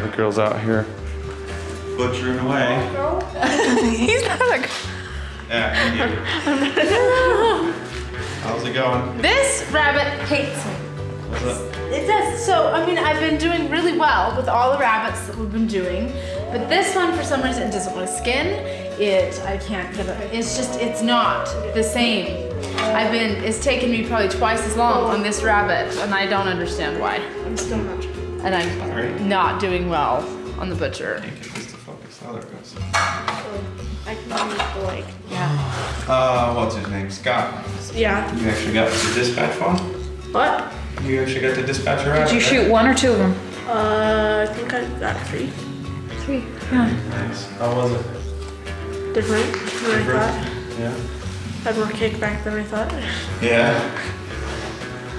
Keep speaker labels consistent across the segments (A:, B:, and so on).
A: the girl's out here butchering away.
B: He's not a...
A: Yeah, you. How's it going?
B: This rabbit hates me.
A: What's up?
B: It does. So, I mean, I've been doing really well with all the rabbits that we've been doing, but this one, for some reason, it doesn't want to skin. I can't get it. It's just, it's not the same. It's taken me probably twice as long on this rabbit, and I don't understand why.
C: I'm still not.
B: And I'm not doing well on the butcher.
A: Can't get this to focus. Oh, there it goes.
C: I can use the leg.
B: Yeah.
A: What's his name? Scott.
C: Yeah.
A: You actually got the dispatch phone?
C: What?
A: You actually got the dispatcher out?
B: Did you shoot one or two of them?
C: I think I got 3.
B: 3. Yeah.
A: Nice. How was it?
C: Different than I thought.
A: Yeah.
C: Had more kickback than I thought.
A: Yeah.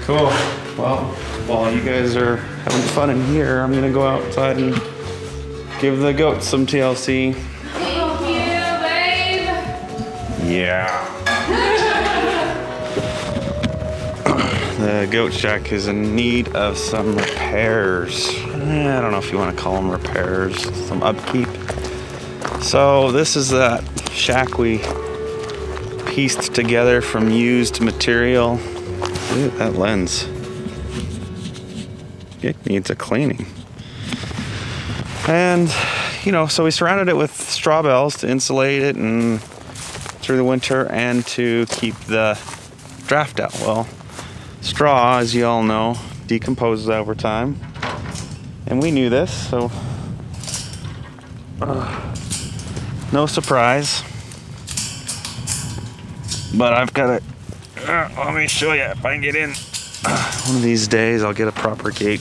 A: Cool. Well, while you guys are having fun in here, I'm gonna go outside and give the goats some TLC.
B: Thank you, babe.
A: Yeah. The goat shack is in need of some repairs. I don't know if you want to call them repairs, some upkeep. So this is that shack we pieced together from used material. Look at that lens. It needs a cleaning. And, you know, so we surrounded it with straw bales to insulate it and through the winter and to keep the draft out. Well, straw, as you all know, decomposes over time. And we knew this, so no surprise. But I've got to, let me show you if I can get in. One of these days I'll get a proper gate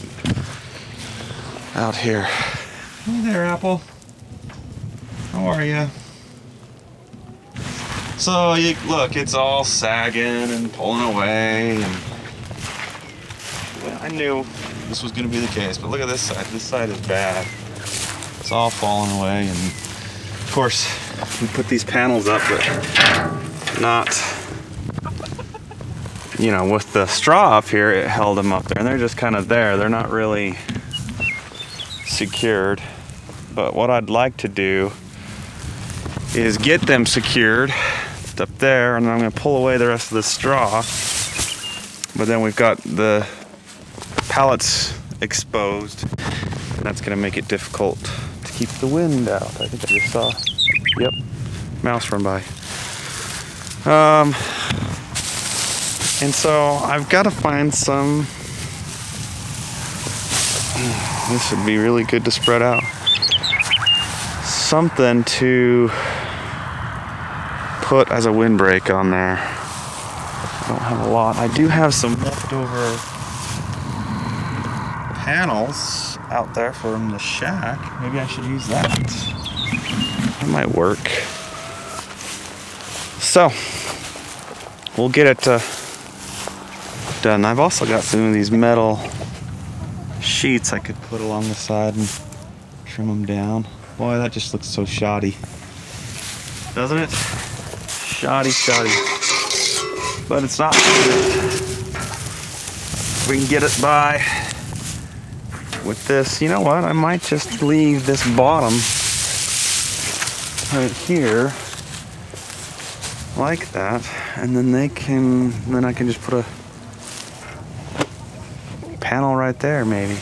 A: out here. Hey there, Apple. How are you? So you look, it's all sagging and pulling away, and I knew this was going to be the case. But look at this side. This side is bad. It's all falling away, and of course we put these panels up, but not. You know, with the straw up here, it held them up there, and they're just kind of there. They're not really secured. But what I'd like to do is get them secured up there, and I'm going to pull away the rest of the straw. But then we've got the pallets exposed, and that's going to make it difficult to keep the wind out. I think I just saw, yep, mouse run by. And so I've got to find some, this would be really good to spread out, something to put as a windbreak on there. I don't have a lot. I do have some leftover panels out there from the shack. Maybe I should use that. That might work. So, we'll get it done. I've also got some of these metal sheets I could put along the side and trim them down. Boy, that just looks so shoddy, doesn't it? Shoddy. But it's not. We can get it by with this. You know what? I might just leave this bottom right here like that, and then I can just put a panel right there, maybe.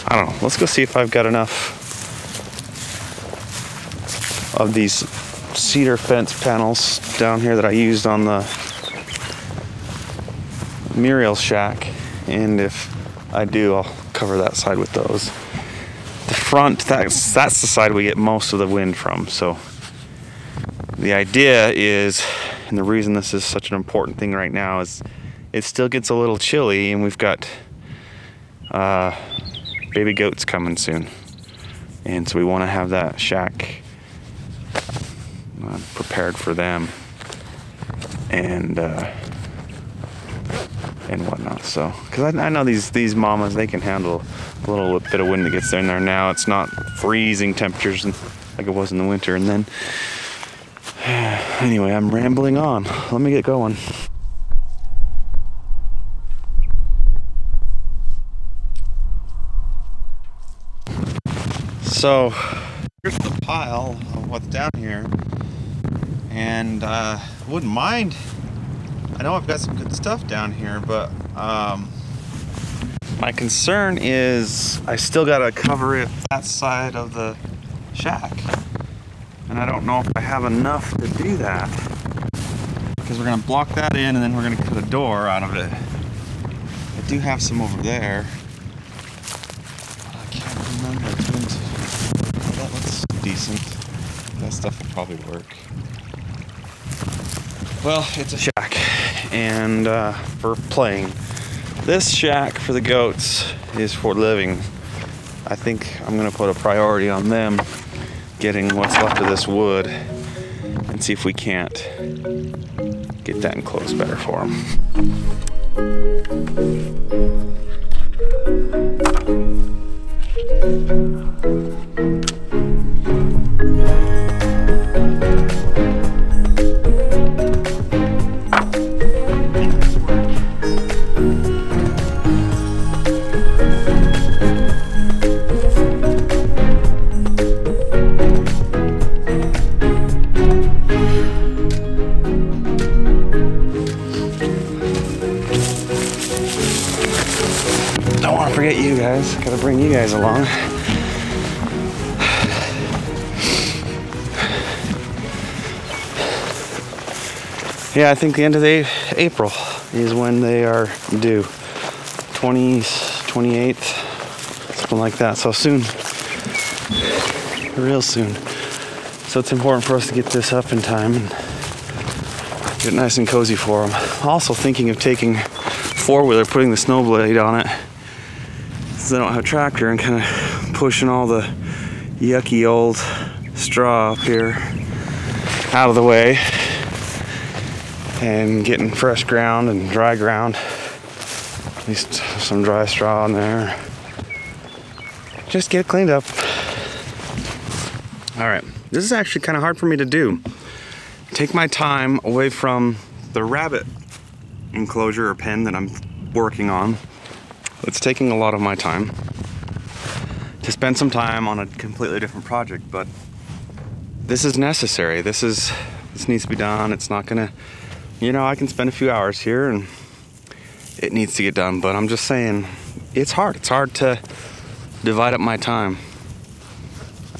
A: I don't know. Let's go see if I've got enough of these cedar fence panels down here that I used on the Muriel's shack, and if I do, I'll cover that side with those. The front, that's the side we get most of the wind from. So the idea is, and the reason this is such an important thing right now, is it still gets a little chilly, and we've got baby goats coming soon, and so we want to have that shack prepared for them and whatnot. So, because I know these mamas, they can handle a little bit of wind that gets in there now. It's not freezing temperatures like it was in the winter. And then anyway, I'm rambling on. Let me get going. So here's the pile of what's down here, and I wouldn't mind. I know I've got some good stuff down here, but my concern is I still gotta cover it that side of the shack, and I don't know if I have enough to do that, because we're gonna block that in and then we're gonna cut a door out of it. I do have some over there. I can't remember. That looks decent. That stuff will probably work. Well, it's a shack, and for playing. This shack for the goats is for living. I think I'm gonna put a priority on them getting what's left of this wood and see if we can't get that enclosed better for them. Forget you guys, gotta bring you guys along. Yeah, I think the end of April is when they are due. 20th, 28th, something like that. So soon, real soon. So it's important for us to get this up in time and get it nice and cozy for them. Also thinking of taking four-wheeler, putting the snow blade on it, so they don't have a tractor, and kind of pushing all the yucky old straw up here out of the way and getting fresh ground and dry ground, at least some dry straw in there. Just get it cleaned up. All right, this is actually kind of hard for me to do. Take my time away from the rabbit enclosure or pen that I'm working on. It's taking a lot of my time to spend some time on a completely different project, but this is necessary. This needs to be done. It's not gonna, you know, I can spend a few hours here and it needs to get done, but I'm just saying it's hard. It's hard to divide up my time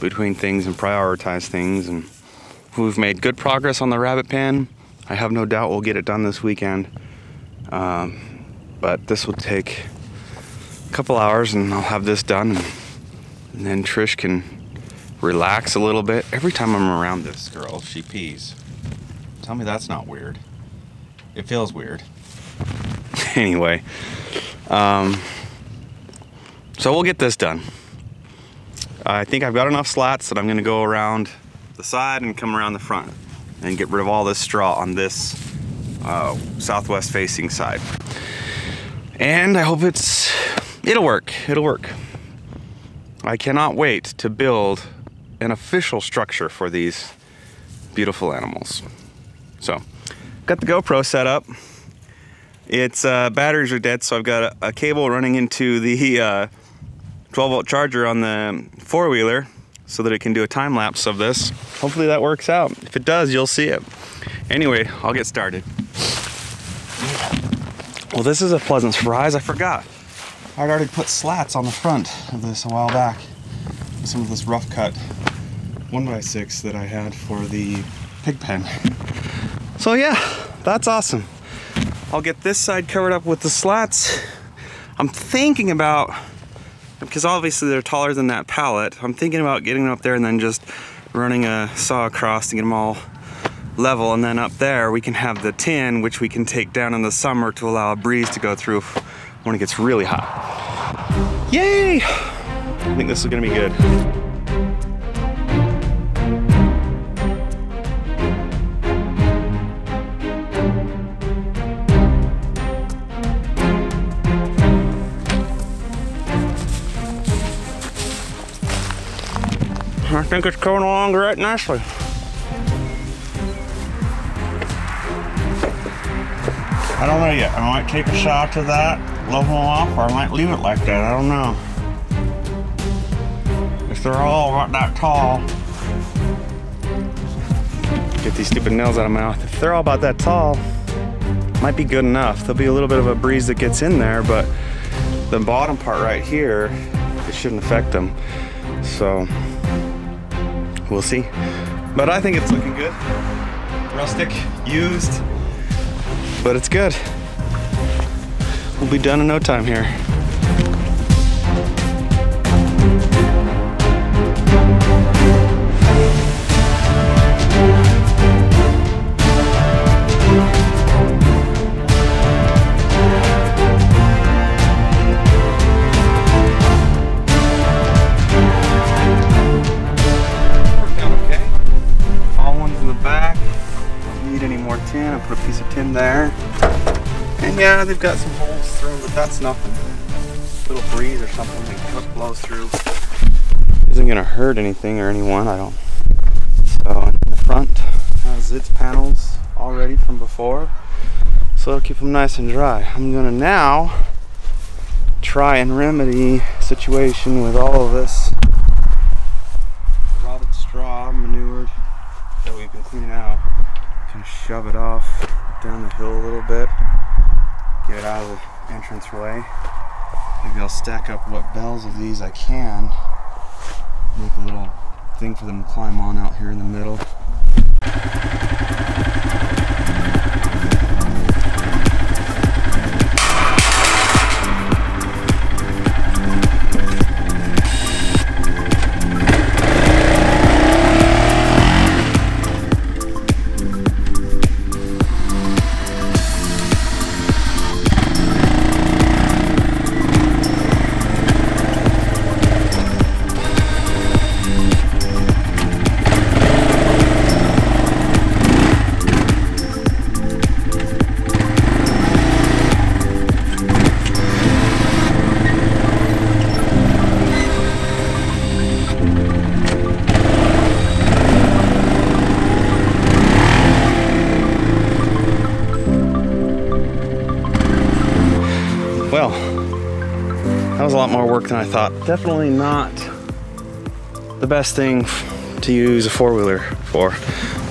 A: between things and prioritize things, and we've made good progress on the rabbit pen. I have no doubt we'll get it done this weekend, but this will take a couple hours and I'll have this done, and then Trish can relax a little bit. Every time I'm around this girl, she pees. Tell me that's not weird. It feels weird. Anyway, so we'll get this done. I think I've got enough slats that I'm gonna go around the side and come around the front and get rid of all this straw on this southwest facing side. And I hope it'll work. It'll work. I cannot wait to build an official structure for these beautiful animals. So, got the GoPro set up. Its batteries are dead, so I've got a cable running into the 12-volt charger on the four-wheeler so that it can do a time lapse of this. Hopefully that works out. If it does, you'll see it. Anyway, I'll get started. Well, this is a pleasant surprise. I forgot. I'd already put slats on the front of this a while back. Some of this rough cut 1x6 that I had for the pig pen. So yeah, that's awesome. I'll get this side covered up with the slats. I'm thinking about, because obviously they're taller than that pallet, I'm thinking about getting them up there and then just running a saw across to get them all level, and then up there we can have the tin, which we can take down in the summer to allow a breeze to go through when it gets really hot. Yay! I think this is gonna be good. I think it's coming along right nicely. I don't know yet. I might take a shot to that, level them off, or I might leave it like that. I don't know. If they're all not that tall. Get these stupid nails out of my mouth. If they're all about that tall, might be good enough. There'll be a little bit of a breeze that gets in there, but the bottom part right here, it shouldn't affect them. So we'll see. But I think it's looking good. Rustic, used, but it's good. We'll be done in no time here. I put a piece of tin there, and yeah, they've got some holes through, but that's nothing. A little breeze or something that blows through isn't gonna hurt anything or anyone, I don't. So in the front has its panels already from before, so it'll keep them nice and dry. I'm gonna now try and remedy the situation with all of this rotted straw, manured, that we've been cleaning out. Gonna shove it off down the hill a little bit, get it out of the entranceway. Maybe I'll stack up what bales of these I can, make a little thing for them to climb on out here in the middle. Well, that was a lot more work than I thought. Definitely not the best thing to use a four-wheeler for.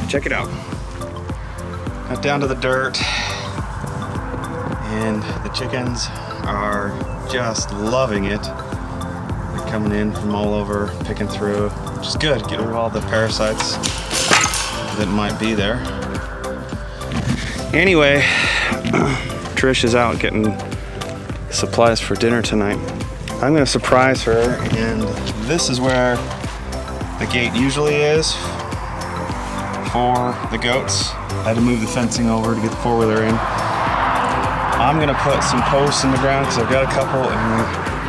A: Check it out. Got down to the dirt, and the chickens are just loving it. They're coming in from all over, picking through, which is good. Get rid of all the parasites that might be there. Anyway, Trish is out getting supplies for dinner tonight. I'm gonna surprise her, and this is where the gate usually is for the goats. I had to move the fencing over to get the four-wheeler in. I'm gonna put some posts in the ground because I've got a couple, and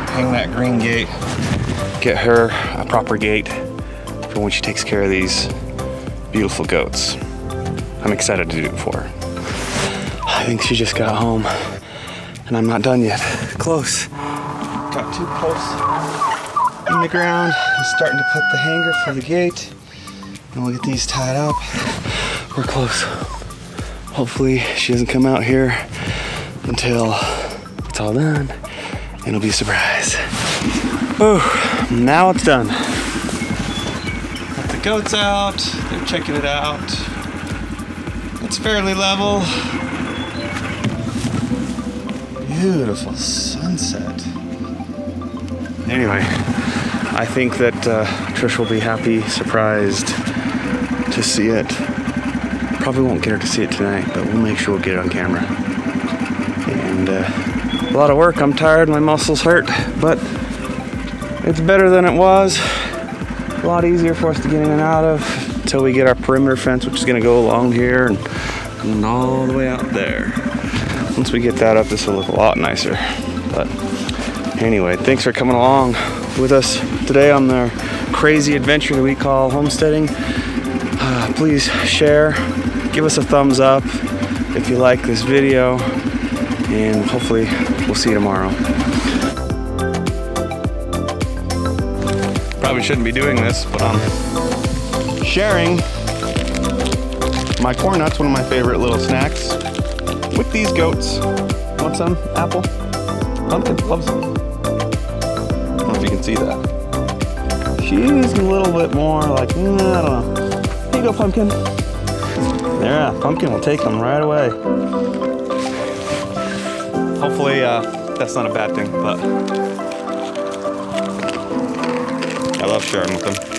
A: hang that green gate. Get her a proper gate for when she takes care of these beautiful goats. I'm excited to do it for her. I think she just got home, and I'm not done yet. Close. Got 2 posts in the ground. I'm starting to put the hanger for the gate, and we'll get these tied up. We're close. Hopefully she doesn't come out here until it's all done, and it'll be a surprise. Oh, now it's done. Got the goats out. They're checking it out. It's fairly level. Beautiful sunset. Anyway, I think that Trish will be happy, surprised to see it. Probably won't get her to see it tonight, but we'll make sure we'll get it on camera. And a lot of work. I'm tired, my muscles hurt, but it's better than it was. A lot easier for us to get in and out of until we get our perimeter fence, which is going to go along here and all the way out there. Once we get that up, this will look a lot nicer. But anyway, thanks for coming along with us today on the crazy adventure that we call homesteading. Please share, give us a thumbs up if you like this video, and hopefully we'll see you tomorrow. Probably shouldn't be doing this, but I'm sharing my corn nuts, one of my favorite little snacks, with these goats. Want some? Apple? Pumpkin? Love some. I don't know if you can see that. She's a little bit more like, I don't know. Here you go, Pumpkin. Yeah, Pumpkin will take them right away. Hopefully that's not a bad thing, but I love sharing with them.